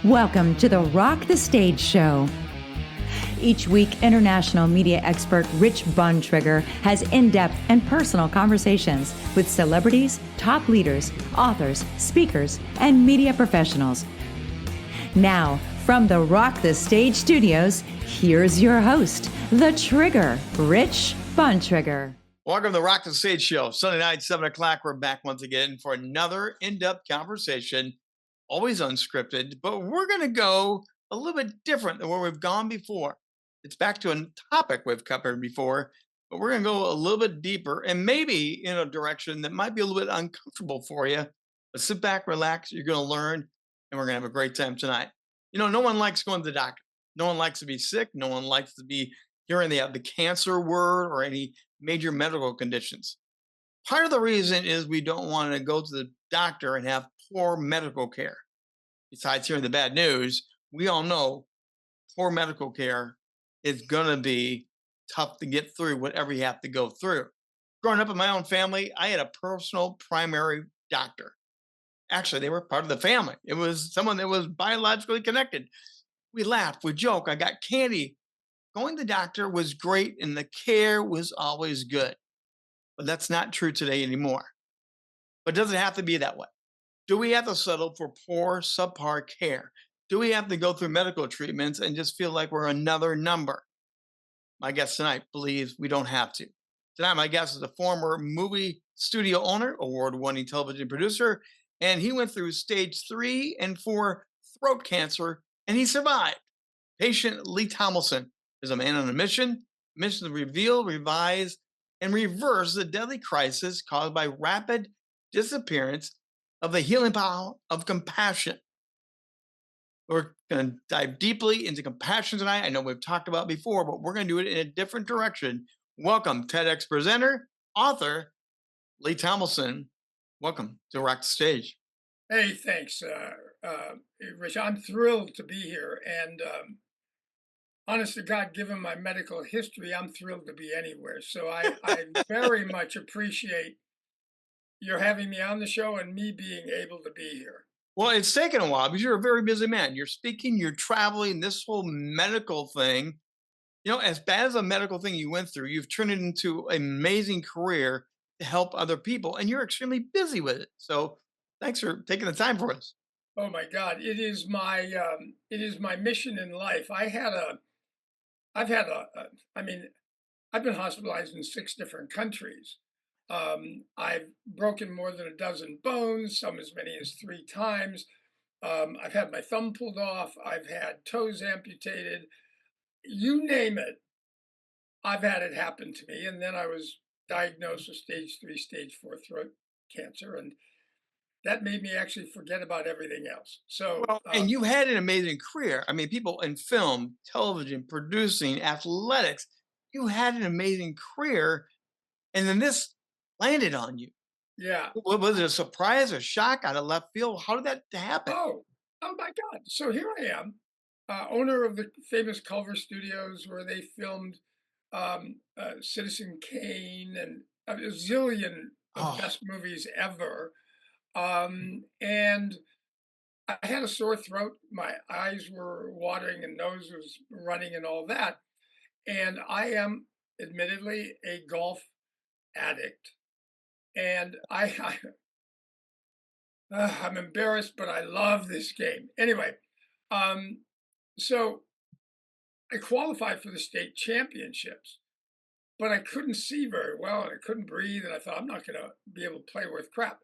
Welcome to the Rock the Stage Show. Each week, international media expert Rich Bontrager has in-depth and personal conversations with celebrities, top leaders, authors, speakers, and media professionals. Now, from the Rock the Stage studios, here's your host, the Trigger, Rich Bontrager. Welcome to the Rock the Stage Show. Sunday night, 7 o'clock, we're back once again for another in-depth conversation, always unscripted, but we're going to go a little bit different than where we've gone before. It's back to a topic we've covered before, but we're going to go a little bit deeper and maybe in a direction that might be a little bit uncomfortable for you. But sit back, relax, you're going to learn, and we're going to have a great time tonight. You know, no one likes going to the doctor. No one likes to be sick. No one likes to be hearing the cancer word or any major medical conditions. Part of the reason is we don't want to go to the doctor and have poor medical care. Besides hearing the bad news, we all know poor medical care is going to be tough to get through whatever you have to go through. Growing up in my own family, I had a personal primary doctor. Actually, they were part of the family. It was someone that was biologically connected. We laughed, we joked, I got candy. Going to the doctor was great and the care was always good. But that's not true today anymore. But does it have to be that way? Do we have to settle for poor, subpar care? Do we have to go through medical treatments and just feel like we're another number? My guest tonight believes we don't have to. Tonight, my guest is a former movie studio owner, award-winning television producer, and he went through stage 3 and 4 throat cancer, and he survived. Patient Lee Tomlinson is a man on a mission to reveal, revise, and reverse the deadly crisis caused by rapid disappearance of the healing power of compassion. We're going to dive deeply into compassion tonight. I know we've talked about it before, but we're going to do it in a different direction. Welcome, TEDx presenter, author, Lee Tomlinson. Welcome to Rock the Stage. Hey, thanks, Rich. I'm thrilled to be here. And honest to God, given my medical history, I'm thrilled to be anywhere. So I very much appreciate your having me on the show and me being able to be here. Well, it's taken a while because you're a very busy man. You're speaking, you're traveling, this whole medical thing. You know, as bad as a medical thing you went through, you've turned it into an amazing career to help other people, and you're extremely busy with it. So thanks for taking the time for us. Oh my God, it is my mission in life. I've been hospitalized in 6 different countries. I've broken more than a dozen bones, some as many as 3 times. I've had my thumb pulled off. I've had toes amputated. You name it, I've had it happen to me. And then I was diagnosed with stage 3, stage 4 throat cancer. And that made me actually forget about everything else. So, And you had an amazing career. I mean, people in film, television, producing, athletics, you had an amazing career. And then this landed on you. yeah. Was it a surprise, a shock out of left field? How did that happen? Oh my God. So here I am, owner of the famous Culver Studios where they filmed Citizen Kane and a zillion of best movies ever. And I had a sore throat. My eyes were watering and nose was running and all that. And I am admittedly a golf addict. And I'm embarrassed, but I love this game. Anyway, so I qualified for the state championships, but I couldn't see very well and I couldn't breathe. And I thought, I'm not going to be able to play worth crap.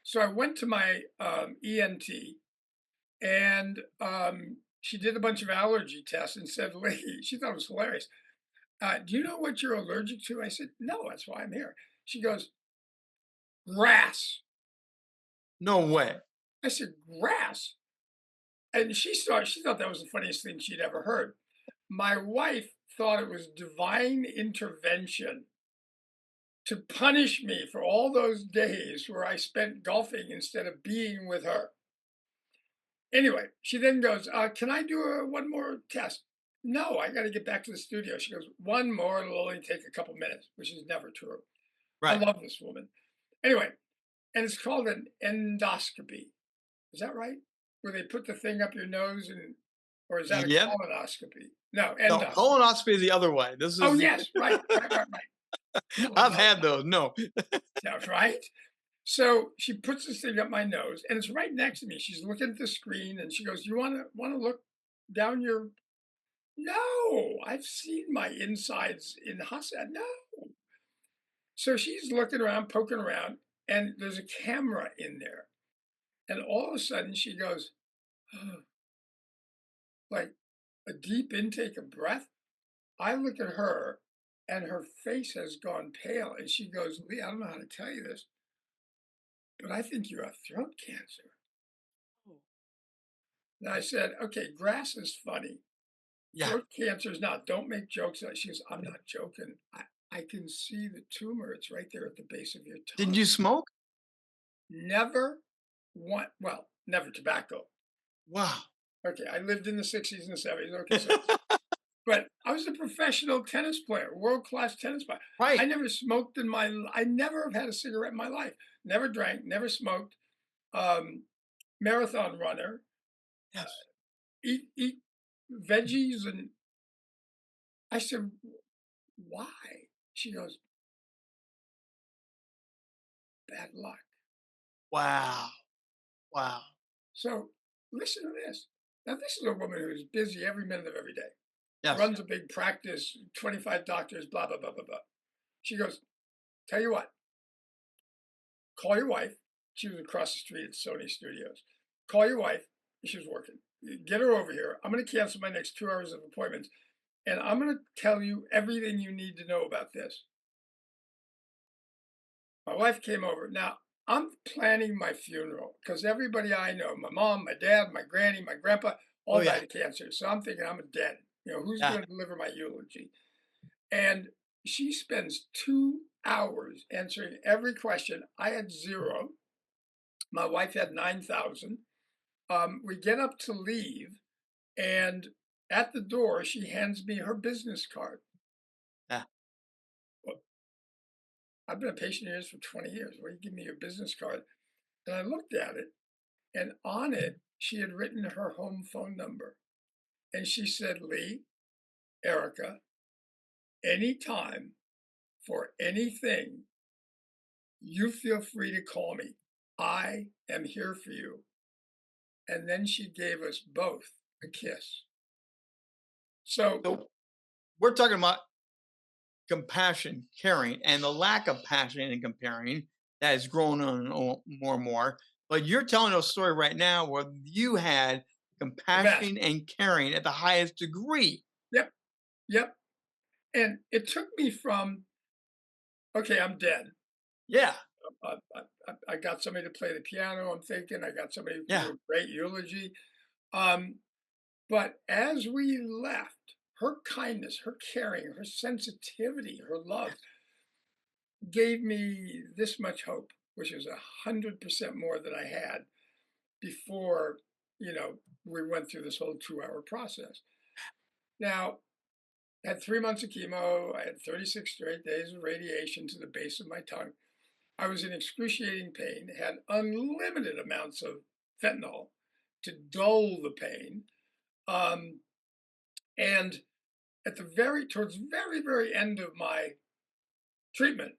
So I went to my ENT and she did a bunch of allergy tests and said, Lee, she thought it was hilarious. Do you know what you're allergic to? I said, no, that's why I'm here. She goes, grass. No way. I said, grass? And she thought that was the funniest thing she'd ever heard. My wife thought it was divine intervention to punish me for all those days where I spent golfing instead of being with her. Anyway, she then goes, can I do one more test? No, I got to get back to the studio. She goes, one more, it'll only take a couple minutes, which is never true. Right. I love this woman. Anyway, and it's called an endoscopy. Is that right? where they put the thing up your nose and or is that a Yep. colonoscopy? No, No, endoscopy. colonoscopy is the other way. This Oh, is yes, right, right, right, right. I've Colonoscopy. had those. No. That's right. So she puts this thing up my nose, and it's right next to me. She's looking at the screen, and she goes, "You want to look down your?" No, I've seen my insides in hospital. No. So she's looking around, poking around, and there's a camera in there. And all of a sudden, she goes, like a deep intake of breath. I look at her, and her face has gone pale, and she goes, "Lee, I don't know how to tell you this, but I think you have throat cancer." And I said, "Okay, grass is funny. Yeah. Throat cancer is not. Don't make jokes." She goes, "I'm not joking. I can see the tumor. It's right there at the base of your Didn't tongue." you smoke? Never one, well, never tobacco. Wow. Okay, I lived in the 60s and the 70s. Okay, so, but I was a professional tennis player, world class tennis player. I Right. never smoked in I never have had a cigarette in my life. Never drank, never smoked. Um, Marathon runner, Yes. eat veggies. And I said, "Why?" She goes, "Bad luck." Wow. Wow. So listen to this. Now, this is a woman who's busy every minute of every day, Yes. runs a big practice, 25 doctors, blah, blah, blah, blah, blah. She goes, "Tell you what, call your wife." She was across the street at Sony Studios. "Call your wife." She was working. "Get her over here. I'm going to cancel my next 2 hours of appointments. And I'm going to tell you everything you need to know about this." My wife came over. Now, I'm planning my funeral because everybody I know, my mom, my dad, my granny, my grandpa, Oh all yeah. died of cancer. So I'm thinking I'm dead. Who's Yeah. going to deliver my eulogy? And she spends 2 hours answering every question. I had zero. My wife had 9,000. We get up to leave, and at the door, she hands me her business card. Yeah. Well, I've been a patient of yours for 20 years. Why you give me your business card? And I looked at it, and on it, she had written her home phone number. And she said, "Lee, Erica, anytime for anything, you feel free to call me. I am here for you." And then she gave us both a kiss. So, So we're talking about compassion, caring, and the lack of passion and comparing that has grown on more and more. But you're telling a story right now where you had the best. compassion and caring at the highest degree. Yep, yep. And it took me from, okay, I'm dead. Yeah. I got somebody to play the piano, I'm thinking. I got somebody to Yeah. do a great eulogy. Um, But as we left, her kindness, her caring, her sensitivity, her love gave me this much hope, which is 100% more than I had before, we went through this whole 2 hour process. Now, I had 3 months of chemo. I had 36 straight days of radiation to the base of my tongue. I was in excruciating pain, had unlimited amounts of fentanyl to dull the pain. Um, and at the towards very, very end of my treatment,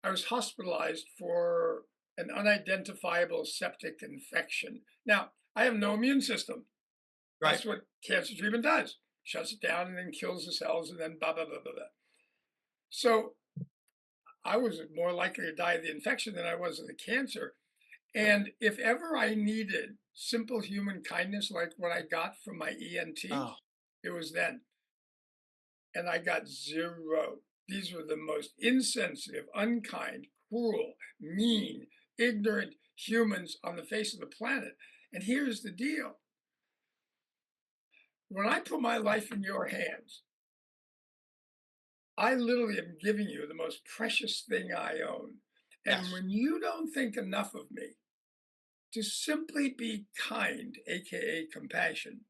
I was hospitalized for an unidentifiable septic infection. Now, I have no immune system. Right. That's what cancer treatment does. Shuts it down and then kills the cells and then blah, blah, blah, blah, blah. So I was more likely to die of the infection than I was of the cancer. And if ever I needed simple human kindness like what I got from my ENT, Oh, it was then. And I got zero. These were the most insensitive, unkind, cruel, mean, ignorant humans on the face of the planet. And here's the deal: when I put my life in your hands, I literally am giving you the most precious thing I own. And yes. when you don't think enough of me to simply be kind, AKA compassion,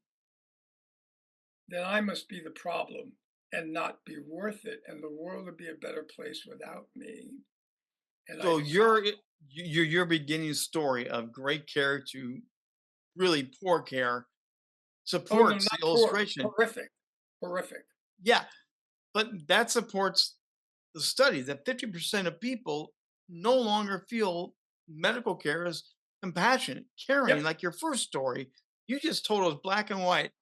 then I must be the problem and not be worth it. And the world would be a better place without me. And I So decided, your beginning story of great care to really poor care Oh, no, supports the not poor, illustration. horrific, horrific. Yeah, but that supports the study that 50% of people no longer feel medical care is compassionate, caring, Yep. like your first story. You just told us black and white,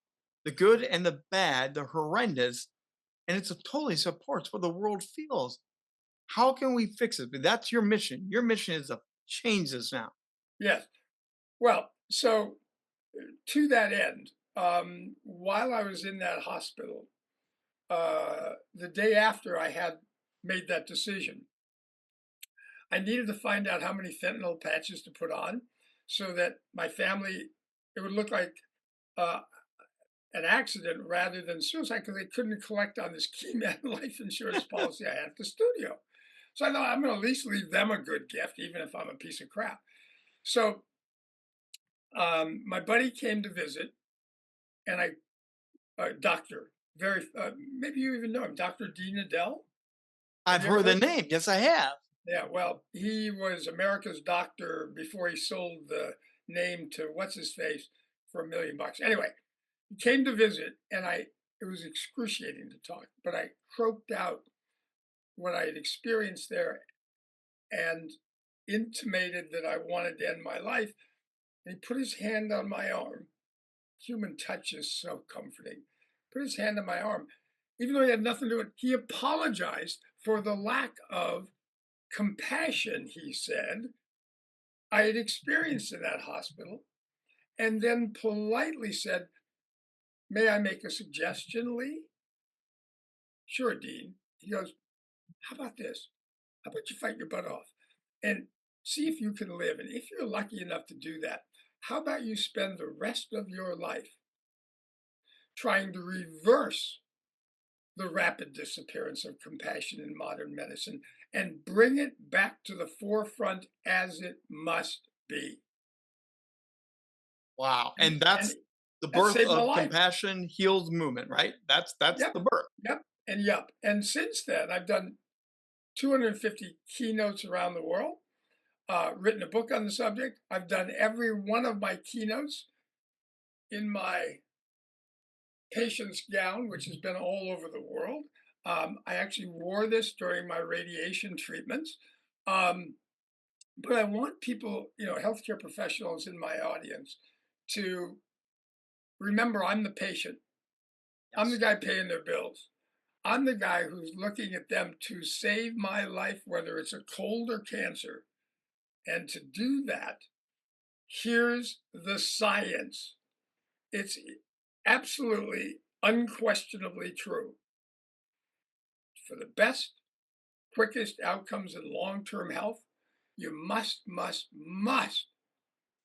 the good and the bad, the horrendous, and it totally supports what the world feels. How can we fix it? But that's your mission. Your mission is to change this now. Yes. Well, so to that end, while I was in that hospital, the day after I had made that decision, I needed to find out how many fentanyl patches to put on so that my family, it would look like uh, an accident rather than suicide because they couldn't collect on this key man life insurance policy I had at the studio. So I thought I'm going to at least leave them a good gift, even if I'm a piece of crap. So my buddy came to visit, and doctor, very maybe you even know him, Dr. Dean Adele. Have I've you ever heard the heard? name. Yes, I have. Yeah, well, he was America's doctor before he sold the name to what's his face for $1 million. Anyway, he came to visit, and it was excruciating to talk, but I croaked out what I had experienced there and intimated that I wanted to end my life. And he put his hand on my arm. Human touch is so comforting. Put his hand on my arm. Even though he had nothing to do with it, he apologized for the lack of compassion, he said, I had experienced in that hospital, and then politely said, "May I make a suggestion, Lee?" "Sure, Dean." He goes, "How about this? How about you fight your butt off and see if you can live? And if you're lucky enough to do that, how about you spend the rest of your life trying to reverse the rapid disappearance of compassion in modern medicine and bring it back to the forefront as it must be?" Wow. And, And and that's the that birth saved my of life. compassion heals movement, right? That's Yep, the birth. yep, and yep. And since then, I've done 250 keynotes around the world, written a book on the subject. I've done every one of my keynotes in my patient's gown, which has been all over the world. I actually wore this during my radiation treatments. Um, but I want people, healthcare professionals in my audience to remember I'm the patient. I'm the Yes. guy paying their bills. I'm the guy who's looking at them to save my life, whether it's a cold or cancer. And to do that, here's the science. It's absolutely, unquestionably true. For the best, quickest outcomes in long term health, you must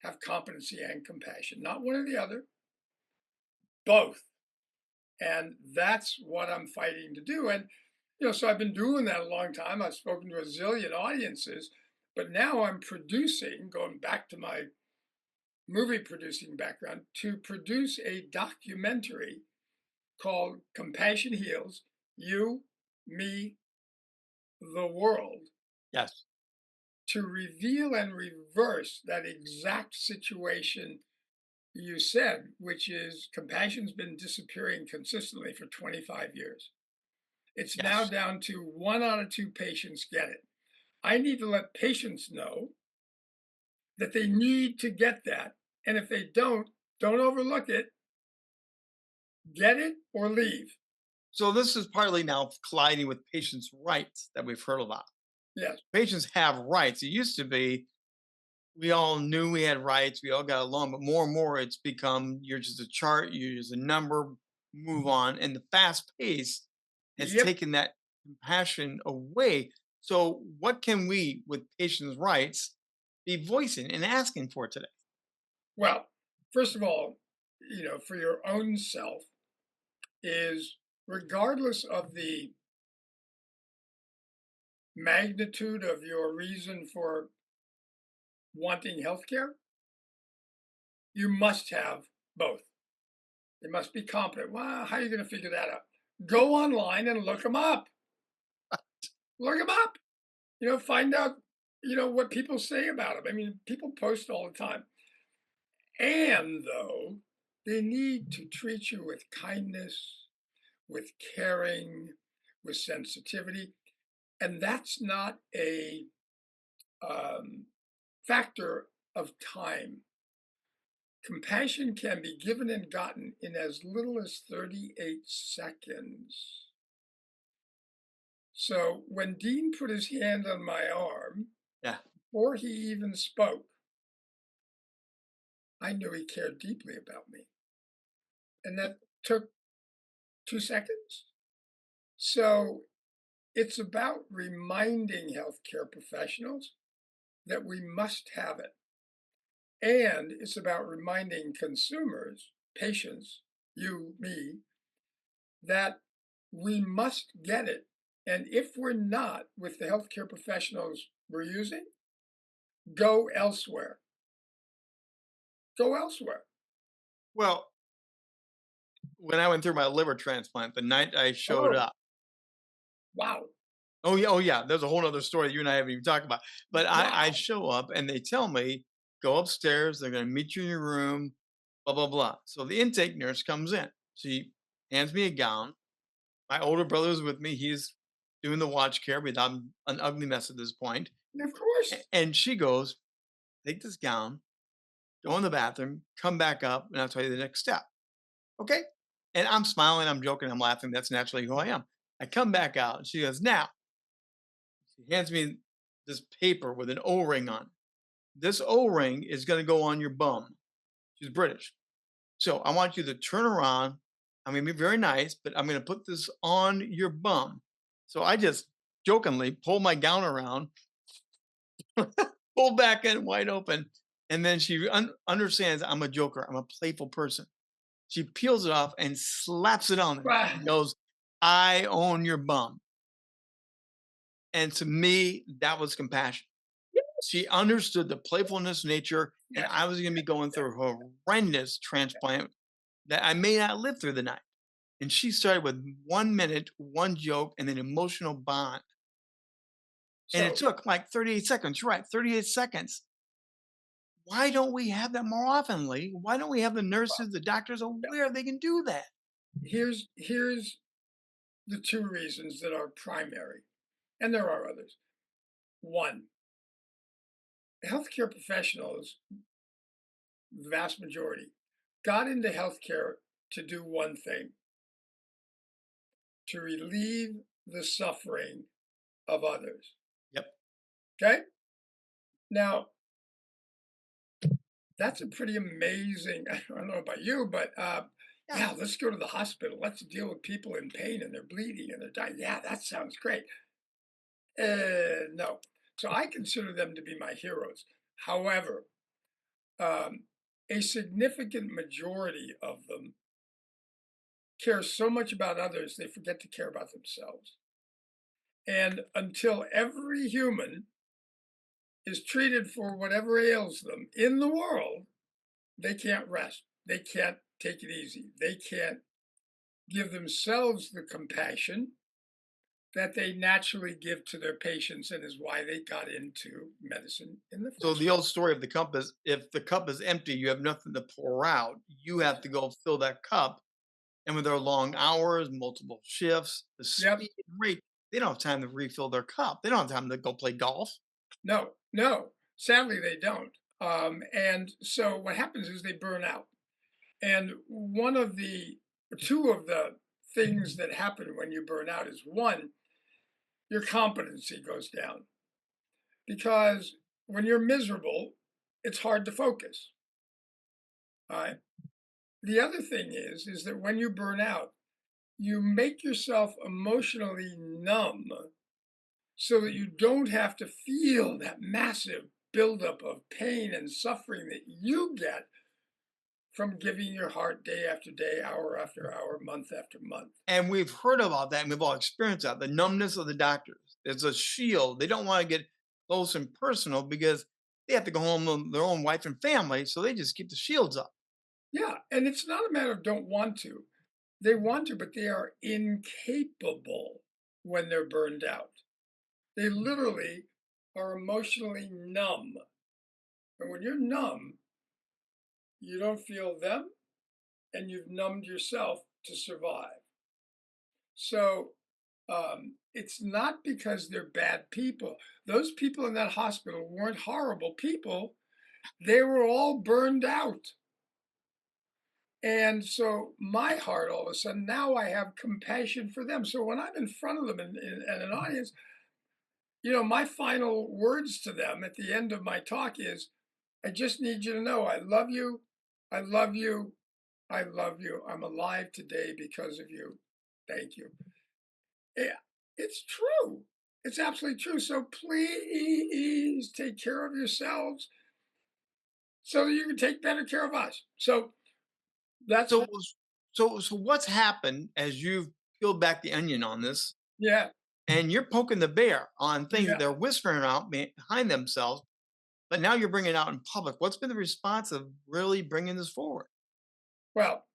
have competency and compassion, not one or the other, both. And that's what I'm fighting to do. And, so I've been doing that a long time. I've spoken to a zillion audiences, but now I'm producing, going back to my movie producing background, to produce a documentary called Compassion Heals You, Me, the World, Yes. to reveal and reverse that exact situation you said, which is compassion's been disappearing consistently for 25 years. It's now Yes. down to 1 out of 2 patients get it. I need to let patients know that they need to get that. And if they don't overlook it. Get it or leave. So this is partly now colliding with patients' rights that we've heard about. Yes. Patients have rights. It used to be we all knew we had rights, we all got along, but more and more it's become you're just a chart, you're just a number, move on. And the fast pace has Yep. taken that compassion away. So what can we with patients' rights be voicing and asking for today? Well, first of all, for your own self is regardless of the magnitude of your reason for wanting healthcare, you must have both. They must be competent. Well, how are you going to figure that out? Go online and look them up. Look them up. Find out, what people say about them. I mean, people post all the time. And though they need to treat you with kindness, with caring, with sensitivity. And that's not a um, factor of time. Compassion can be given and gotten in as little as 38 seconds. So when Dean put his hand on my arm, Yeah. before he even spoke, I knew he cared deeply about me. And that took 2 seconds. So it's about reminding healthcare professionals that we must have it. And it's about reminding consumers, patients, you, me, that we must get it. And if we're not with the healthcare professionals we're using, go elsewhere. Go elsewhere. Well, when I went through my liver transplant, the night I showed Oh, up, wow. oh yeah, there's a whole other story that you and I haven't even talked about. But I Wow. show up and they tell me, go upstairs, they're gonna meet you in your room, blah, blah, blah. So the intake nurse comes in. She hands me a gown. My older brother's with me. He's doing the watch care, but I'm an ugly mess at this point. Of course. And she goes, take this gown, go in the bathroom, come back up, and I'll tell you the next step. Okay. And I'm smiling, I'm joking, I'm laughing. That's naturally who I am. I come back out and she goes, now, she hands me this paper with an O ring on it. This O ring is going to go on your bum. She's British. So I want you to turn around. I'm going to be very nice, but I'm going to put this on your bum. So I just jokingly pull my gown around, pull back in wide open. And then she understands I'm a joker. I'm a playful person. She peels it off and slaps it on there. She Wow. goes, I own your bum. And to me, that was compassion. She understood the playfulness nature, and Yes. I was going to be going through a horrendous transplant that I may not live through the night. And she started with 1 minute, one joke, and an emotional bond. And it So took like 38 seconds. You're right, 38 seconds. Why don't we have that more often, Lee? Why don't we have the nurses, the doctors aware they can do that? here's the two reasons that are primary, and there are others. One, healthcare professionals, the vast majority, got into healthcare to do one thing: to relieve the suffering of others. Yep. Okay? Now, that's a pretty amazing, I don't know about you, but Yeah. yeah, let's go to the hospital. Let's deal with people in pain and they're bleeding and they're dying. Yeah, that sounds great. No. So I consider them to be my heroes. However, um, a significant majority of them care so much about others, they forget to care about themselves. And until every human is treated for whatever ails them in the world, they can't rest. They can't take it easy. They can't give themselves the compassion that they naturally give to their patients and is why they got into medicine in the So first the old story of the cup is if the cup is empty, you have nothing to pour out. You place. have to go fill that cup. And with their long hours, multiple shifts, the Yep. speed and rate, they don't have time to refill their cup. They don't have time to go play golf. No, no. Sadly, they don't. And so what happens is they burn out. And two of the things that happen when you burn out is one, your competency goes down because when you're miserable, it's hard to focus. All right. The other thing is that when you burn out, you make yourself emotionally numb so that you don't have to feel that massive buildup of pain and suffering that you get from giving your heart day after day, hour after hour, month after month. And we've heard about that and we've all experienced that. The numbness of the doctors. It's a shield. They don't want to get close and personal because they have to go home to their own wife and family. So they just keep the shields up. Yeah, and it's not a matter of don't want to. They want to, but they are incapable when they're burned out. They literally are emotionally numb. And when you're numb, you don't feel them, and you've numbed yourself to survive. So it's not because they're bad people. Those people in that hospital weren't horrible people. They were all burned out. And so my heart, all of a sudden, now I have compassion for them. So when I'm in front of them in an audience, my final words to them at the end of my talk is, I just need you to know I love you. I love you. I love you. I'm alive today because of you. Thank you. Yeah, it's true. It's absolutely true. So please take care of yourselves so that you can take better care of us. So that's, So, so what's happened as you've peeled back the onion on this, yeah, and you're poking the bear on things that yeah. they're whispering out behind themselves, but now you're bringing it out in public. What's been the response of really bringing this forward? Well,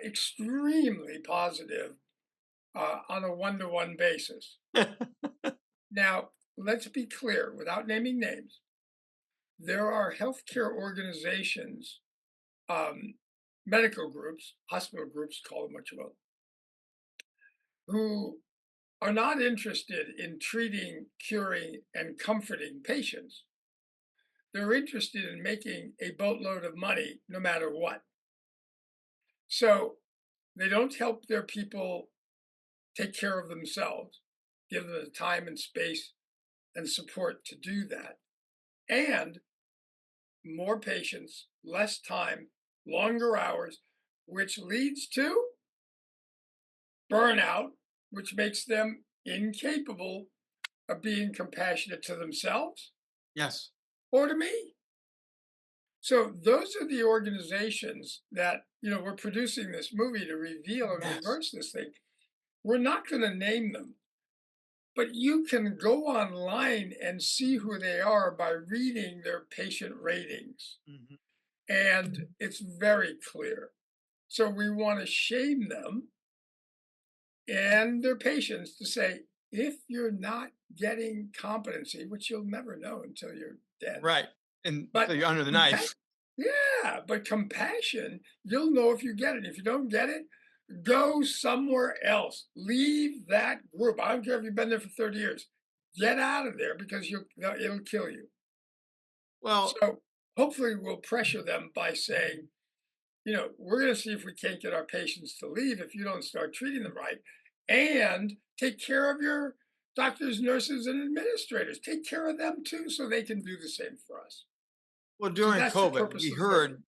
extremely positive on a one-to-one basis. Now, let's be clear without naming names. There are healthcare organizations, um, medical groups, hospital groups, call them what you will, who are not interested in treating, curing, and comforting patients. They're interested in making a boatload of money no matter what. So they don't help their people take care of themselves, give them the time and space and support to do that. And more patients, less time, longer hours, which leads to burnout, which makes them incapable of being compassionate to themselves Yes. or to me. So those are the organizations that, we're producing this movie to reveal and Yes. reverse this thing. We're not going to name them, but you can go online and see who they are by reading their patient ratings. Mhm. And it's very clear. So we want to shame them and their patients to say, if you're not getting competency, which you'll never know until you're dead, Right. And so but you're under the compa- knife. yeah, but compassion, you'll know if you get it. If you don't get it, go somewhere else. Leave that group. I don't care if you've been there for 30 years. Get out of there because it'll kill you. Well, So hopefully we'll pressure them by saying, we're going to see if we can't get our patients to leave if you don't start treating them right. And take care of your doctors, nurses, and administrators. Take care of them too so they can do the same for us. So during that's the COVID, purpose we of the movie. heard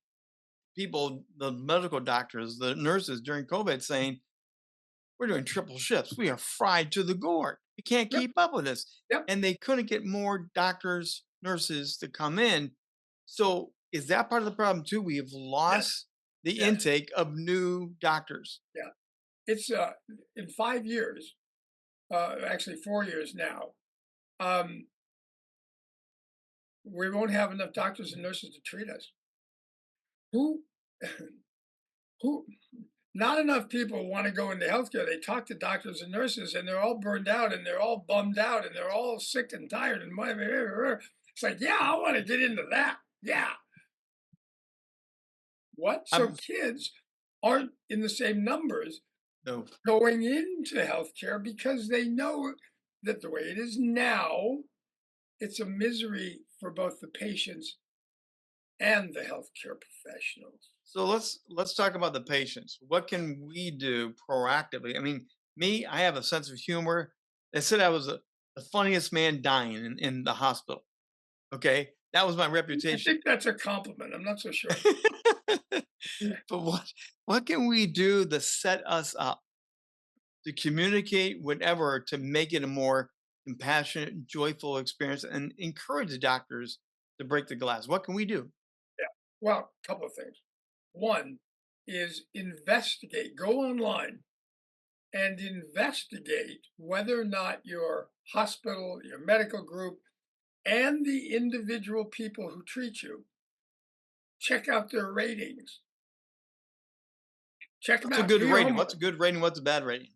people, the medical doctors, the nurses during COVID saying, we're doing triple shifts. We are fried to the gourd. We can't Yep, keep up with this. yep, And they couldn't get more doctors, nurses to come in. So is that part of the problem too? We have yes, lost the yes, intake of new doctors. yeah. It's in 5 years, actually 4 years now, um, we won't have enough doctors and nurses to treat us. Who, who, not enough people want to go into healthcare. They talk to doctors and nurses, and they're all burned out, and they're all bummed out, and they're all sick and tired. And it's like, yeah, I want to get into that. Yeah, what? So I'm kids aren't in the same numbers no. going into healthcare because they know that the way it is now, it's a misery for both the patients and the healthcare professionals. So let's talk about the patients. What can we do proactively? I mean, me, I have a sense of humor. They said I was the funniest man dying in the hospital. Okay, that was my I reputation. think that's a compliment. I'm not so sure. But what can we do to set us up to communicate whatever to make it a more compassionate, joyful experience and encourage the doctors to break the glass? What can we do? Yeah. Well, a couple of things. One is investigate, go online and investigate whether or not your hospital, your medical group, and the individual people who treat you check out their ratings. Check them What's a out. good Do your rating? What's homework. a good rating? What's a bad rating?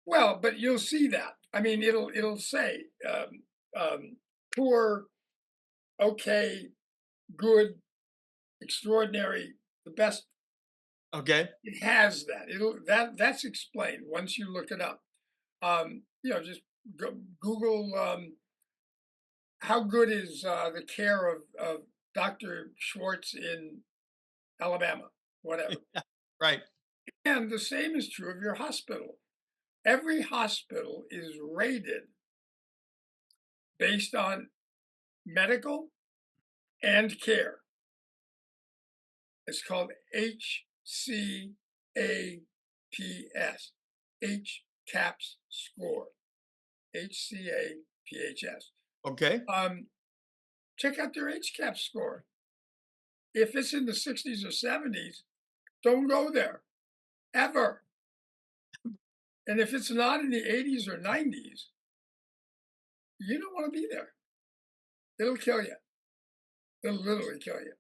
Well, but you'll see that. I mean, it'll say um, poor, okay, good, extraordinary, the best. Okay. It has that. That's explained once you look it up. Just Google how good is the care of Dr. Schwartz in Alabama, whatever. Right. And the same is true of your hospital. Every hospital is rated based on medical and care. It's called HCAPS, HCAPS score, HCAPHS. Okay. Check out their HCAPS score. If it's in the 60s or 70s, don't go there ever. And if it's not in the 80s or 90s, you don't want to be there. It'll kill you. It'll literally kill you.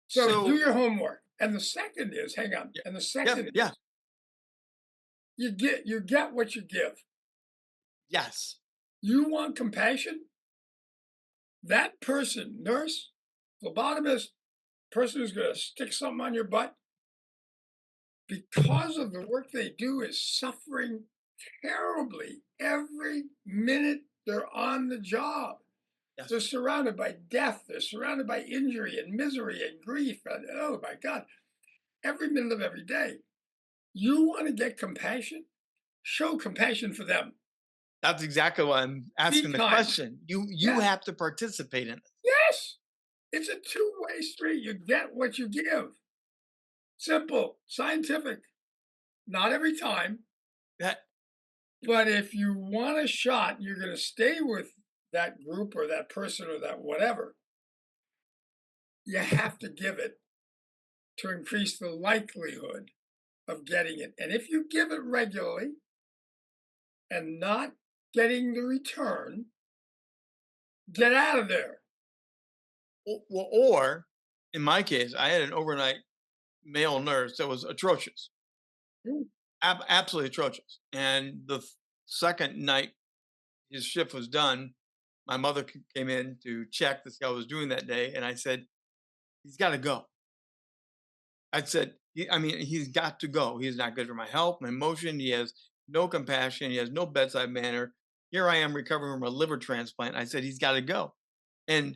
So do So your homework. And the second is, hang on. yeah, And the yeah, second yeah, is, you get what you give. yes, You want compassion? That person, nurse, phlebotomist, person who's going to stick something on your butt, because of the work they do, is suffering terribly every minute they're on the job. yes. They're surrounded by death. They're surrounded by injury and misery and grief. And oh my God, every minute of every day. You want to get compassion? Show compassion for them. That's exactly why I'm Be asking the kind. question. You Yes, have to participate in it. yes. It's a two-way street. You get what you give. Simple, scientific. Not every time, That but if you want a shot, you're going to stay with that group or that person or that whatever. You have to give it to increase the likelihood of getting it. And if you give it regularly and not getting the return, get out of there. or in my case, I had an overnight male nurse that was atrocious, Mm. absolutely atrocious. And the second night his shift was done, my mother came in to check this guy was doing that day, and I said, "He's got to go." I said, I mean, he's got to go. He's not good for my health, my emotion. He has no compassion. He has no bedside manner. Here I am recovering from a liver transplant. I said, he's got to go. And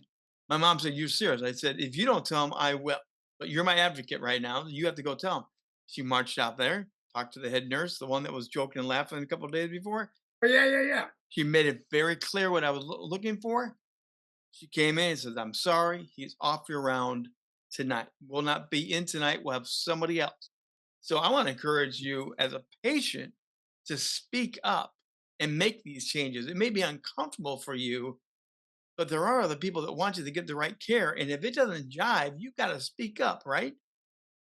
my mom said, "You're serious?" I said, "If you don't tell him, I will. But you're my advocate right now. You have to go tell him." She marched out there, talked to the head nurse, the one that was joking and laughing a couple of days before. But yeah, yeah, yeah. She made it very clear what I was looking for. She came in and says, "I'm sorry, he's off your round tonight. Will not be in tonight. We'll have somebody else." So I want to encourage you as a patient to speak up and make these changes. It may be uncomfortable for you, but there are other people that want you to get the right care. And if it doesn't jive, you got to speak up, right?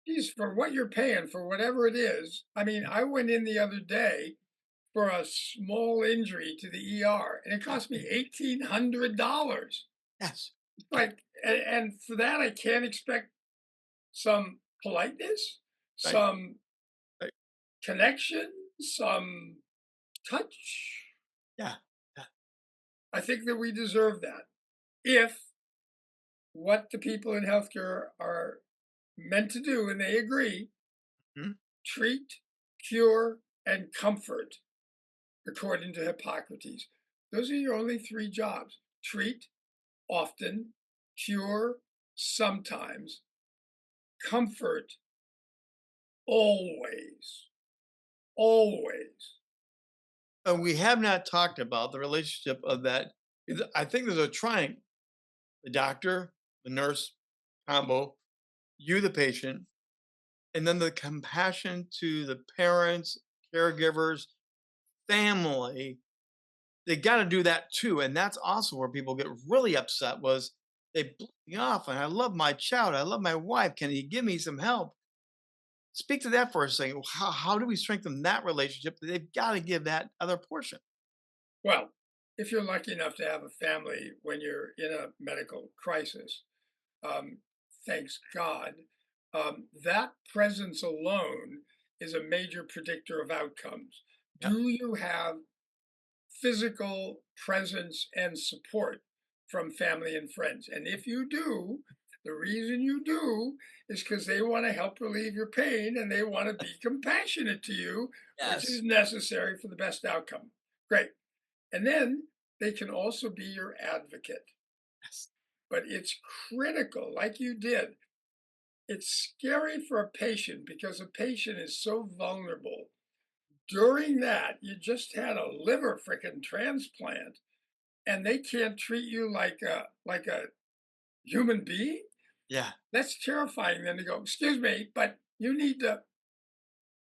Geez, for what you're paying for whatever it is. I mean, I went in the other day for a small injury to the ER, and it cost me $1,800. Yes. Like, and for that, I can't expect some politeness, Right. some Right. connection, some touch. Yeah. Yeah. I think that we deserve that. If what the people in healthcare are meant to do, and they agree, Mhm. treat, cure, and comfort, according to Hippocrates. Those are your only three jobs: treat, often; cure, sometimes; comfort, always. Always. And we have not talked about the relationship of that. I think there's a triangle: the doctor, the nurse combo, you, the patient, and then the compassion to the parents, caregivers, family. They got to do that too. And that's also where people get really upset was they blew me off and I love my child. I love my wife. Can he give me some help? Speak to that for a second. How do we strengthen that relationship? They've got to give that other portion. Well, if you're lucky enough to have a family when you're in a medical crisis, um, thanks God, that presence alone is a major predictor of outcomes. Yep. Do you have physical presence and support from family and friends? And if you do, The reason you do is because they want to help relieve your pain and they want to be compassionate to you, which Yes. is necessary for the best outcome. Great. And then they can also be your advocate. Yes. But it's critical, like you did. It's scary for a patient because a patient is so vulnerable. During that, you just had a liver frickin' transplant and they can't treat you like a human being. Yeah. That's terrifying. Then to go, excuse me, but you need to.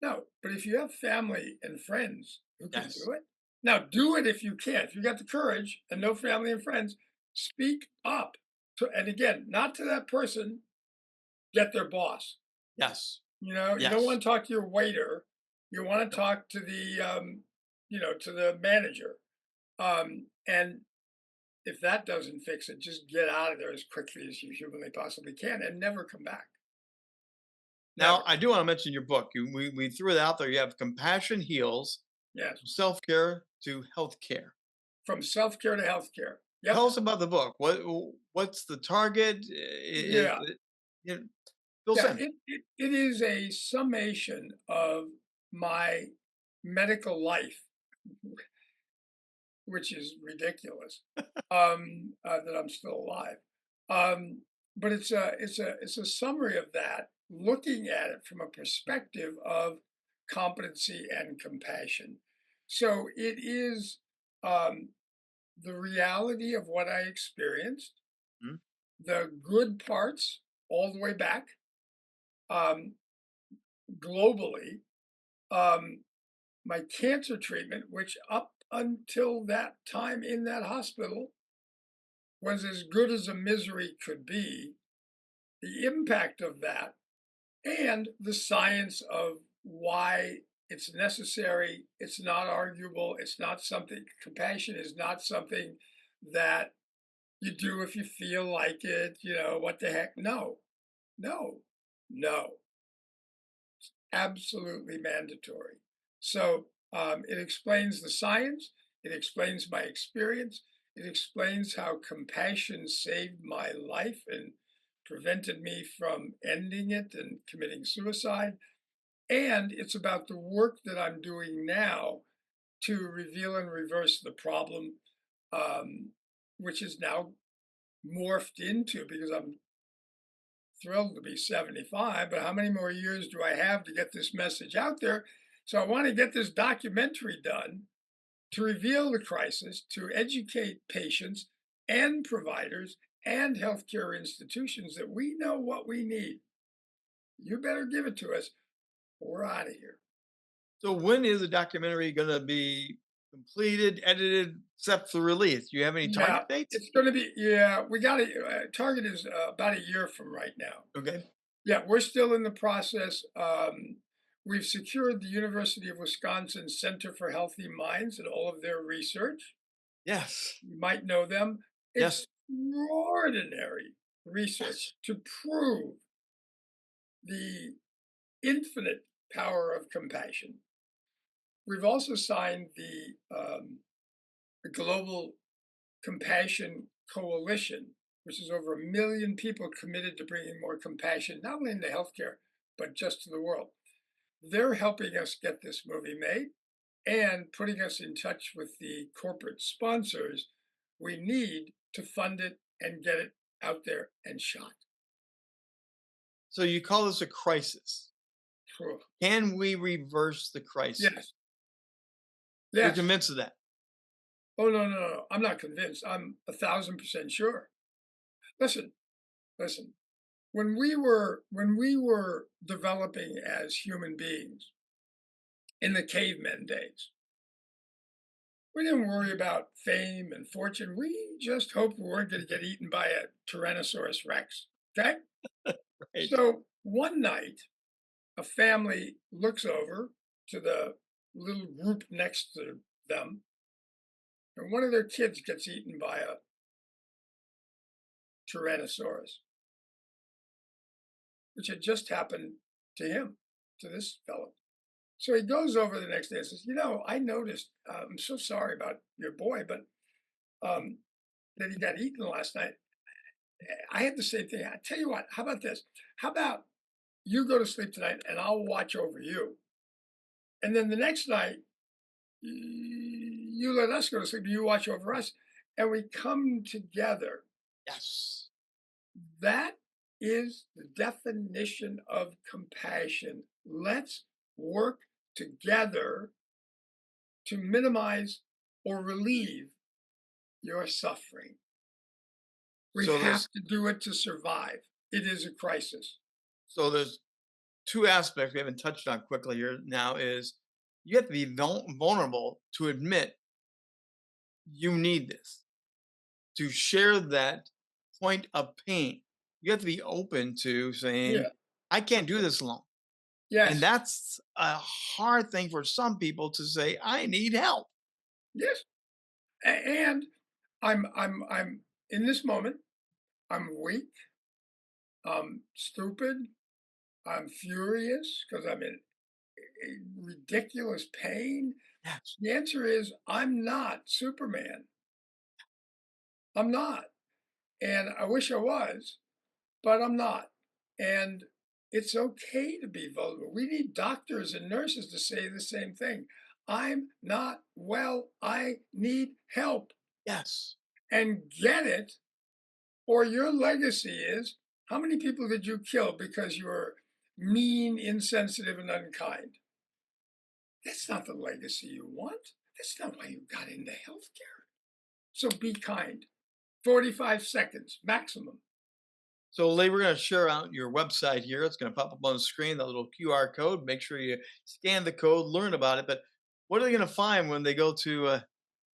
No, but if you have family and friends who can Yes. do it, now do it if you can. If you got the courage and no family and friends, speak up. To, and again, not to that person, get their boss. Yes. You don't Yes. want to talk to your waiter. You want to No. talk to to the manager. And if that doesn't fix it, just get out of there as quickly as you humanly possibly can and never come back. Now, Never. I do want to mention your book. We threw it out there. You have Compassion Heals, Yes. Self Care to Healthcare. From self care to health care. Tell Yep. us about the book. What's the target? Yeah. You know, fill us Yeah. in. It is a summation of my medical life, which is ridiculous, that I'm still alive. But it's a summary of that, looking at it from a perspective of competency and compassion. So it is um, the reality of what I experienced, Mhm. the good parts all the way back, um, globally, um, my cancer treatment, which up until that time in that hospital was as good as a misery could be, the impact of that, and the science of why it's necessary, it's not arguable, it's not something, compassion is not something that you do if you feel like it, what the heck? No, no, no, absolutely mandatory. So it explains the science, it explains my experience, it explains how compassion saved my life and prevented me from ending it and committing suicide. And it's about the work that I'm doing now to reveal and reverse the problem, um, which is now morphed into, because I'm thrilled to be 75, but how many more years do I have to get this message out there? So I want to get this documentary done to reveal the crisis, to educate patients and providers and healthcare institutions that we know what we need. You better give it to us. We're out of here. So, when is the documentary going to be completed, edited, set for release? Do you have any Yeah, target dates? it's going to be, yeah, we got to, target is about a year from right now. Okay. Yeah, we're still in the process. We've secured the University of Wisconsin Center for Healthy Minds and all of their research. Yes. You might know them. Yes. Extraordinary research Yes. to prove the infinite power of compassion. We've also signed the Global Compassion Coalition, which is over 1 million people committed to bringing more compassion, not only into healthcare, but just to the world. They're helping us get this movie made and putting us in touch with the corporate sponsors we need to fund it and get it out there and shot. So, you call this a crisis. Phew. Can we reverse the crisis? Yes, You're yes. convinced of that? Oh, no, no, no. I'm not convinced. I'm 1,000% sure. Listen, listen. When we were developing as human beings in the cavemen days, we didn't worry about fame and fortune. We just hoped we weren't going to get eaten by a Tyrannosaurus Rex. Okay? Right. So one night, a family looks over to the little group next to them, and one of their kids gets eaten by a Tyrannosaurus, which had just happened to him, to this fellow. So he goes over the next day and says, I noticed, I'm so sorry about your boy, but um, that he got eaten last night. I had the same thing. I tell you what, how about this? How about you go to sleep tonight and I'll watch over you. And then the next night, you let us go to sleep, you watch over us, and we come together. Yes. That is the definition of compassion. Let's work together to minimize or relieve your suffering. We So have there's to do it to survive. It is a crisis. so there's two aspects we haven't touched on quickly here now is you have to be vulnerable to admit you need this, to share that point of pain. You have to be open to saying, Yeah. I can't do this alone. And Yes. that's a hard thing for some people to say, I need help. Yes. And I'm in this moment, I'm weak, I'm stupid, I'm furious because I'm in ridiculous pain. Yes. The answer is I'm not Superman. I'm not. And I wish I was, but I'm not. And it's okay to be vulnerable. We need doctors and nurses to say the same thing. I'm not well. I need help Yes. and get it, or your legacy is how many people did you kill because you were mean, insensitive, and unkind? That's not the legacy you want. That's not why you got into healthcare. So be kind. 45 seconds maximum. So, Lee, we're going to share out your website here. It's going to pop up on the screen, that little QR code. Make sure you scan the code, learn about it. But what are they going to find when they go to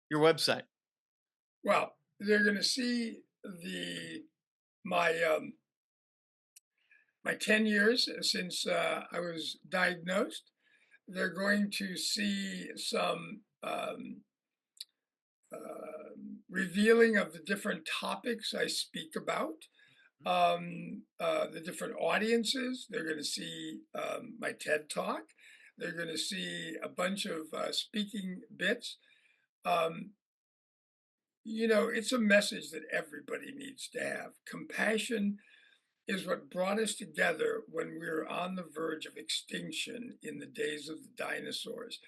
your website? Well, they're going to see the my my 10 years since I was diagnosed. They're going to see some revealing of the different topics I speak about, the different audiences. They're going to see my TED Talk. They're going to see a bunch of speaking bits. Um, it's a message that everybody needs to have. Compassion is what brought us together when we were on the verge of extinction in the days of the dinosaurs.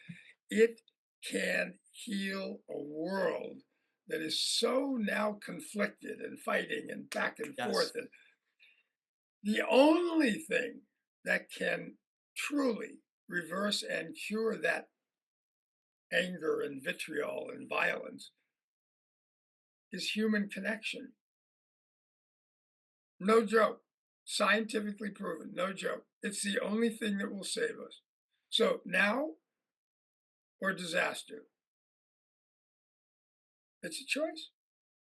It can heal a world that is so now conflicted and fighting and back and Yes. forth. And the only thing that can truly reverse and cure that anger and vitriol and violence is human connection. No joke. Scientifically proven. No joke. It's the only thing that will save us. So now or disaster. It's a choice.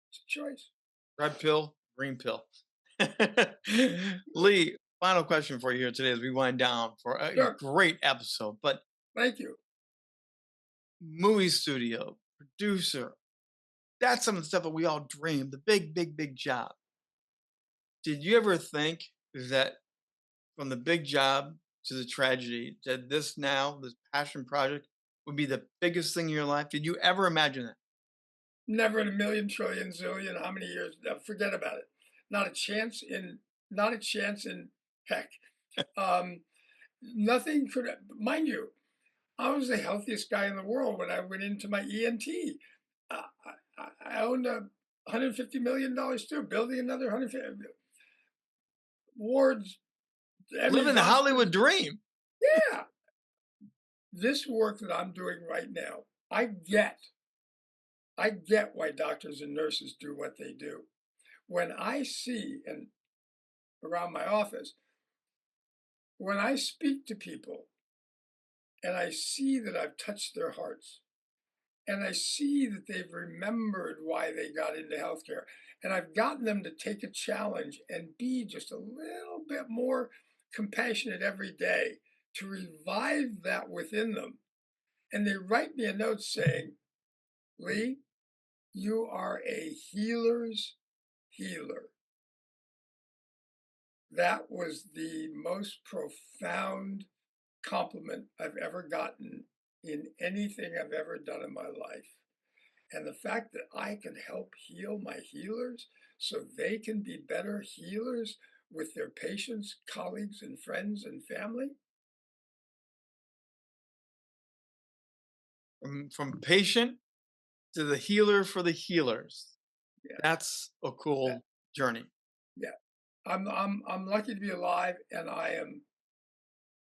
It's a choice. Red pill, green pill. Lee, final question for you here today as we wind down for a Sure. great episode. But Thank you. movie studio, producer, that's some of the stuff that we all dream, the big, big, big job. Did you ever think that from the big job to the tragedy, that this passion project would be the biggest thing in your life? Did you ever imagine that? Never in a million, trillion, zillion, how many years? Forget about it. Not a chance in, not a chance in heck. Um, Nothing could, mind you, I was the healthiest guy in the world when I went into my ENT. I owned a $150 million too, building another 150 wards, Living Emmys, the Oscars. Hollywood dream. Yeah. This work that I'm doing right now, I get why doctors and nurses do what they do. When I see, and around my office, when I speak to people and I see that I've touched their hearts, and I see that they've remembered why they got into healthcare, and I've gotten them to take a challenge and be just a little bit more compassionate every day to revive that within them. And they write me a note saying, Lee, you are a healer's healer. That was the most profound compliment I've ever gotten in anything I've ever done in my life. And the fact that I can help heal my healers so they can be better healers with their patients, colleagues, and friends and family. From patient to the healer for the healers. Yeah, That's a that, cool journey. yeah. I'm lucky to be alive, and I am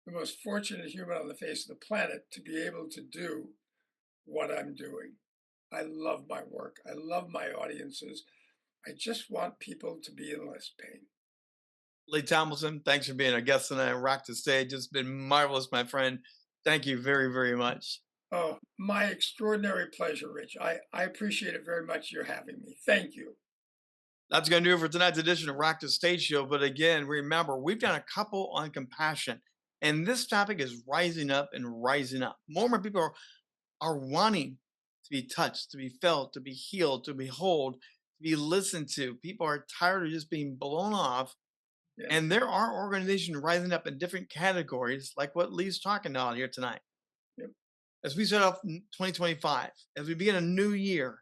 the most fortunate human on the face of the planet to be able to do what I'm doing. I love my work. I love my audiences. I just want people to be in less pain. Lee Tomlinson, thanks for being a guest tonight on Rock the Stage. It's been marvelous, my friend. Thank you very, very much. Oh, my extraordinary pleasure, Rich. I appreciate it very much you're having me. Thank you. That's going to do it for tonight's edition of Rock the Stage Show. But again, remember, we've done a couple on compassion, and this topic is rising up and rising up. More and more people are wanting to be touched, to be felt, to be healed, to be whole, to be listened to. People are tired of just being blown off. Yeah. And there are organizations rising up in different categories, like what Lee's talking about here tonight. Yep. As we set off 2025, as we begin a new year,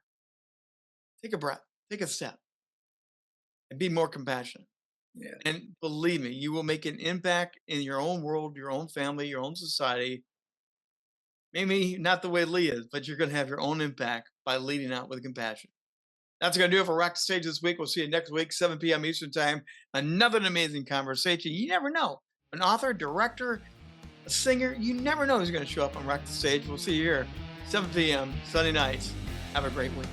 take a breath, take a step, and be more compassionate. Yeah. And believe me, you will make an impact in your own world, your own family, your own society. Maybe not the way Lee is, but you're going to have your own impact by leading out with compassion. That's going to do it for Rock the Stage this week. We'll see you next week, 7 p.m. Eastern Time. Another amazing conversation. You never know. An author, director, a singer, you never know who's going to show up on Rock the Stage. We'll see you here, 7 p.m. Sunday nights. Have a great week.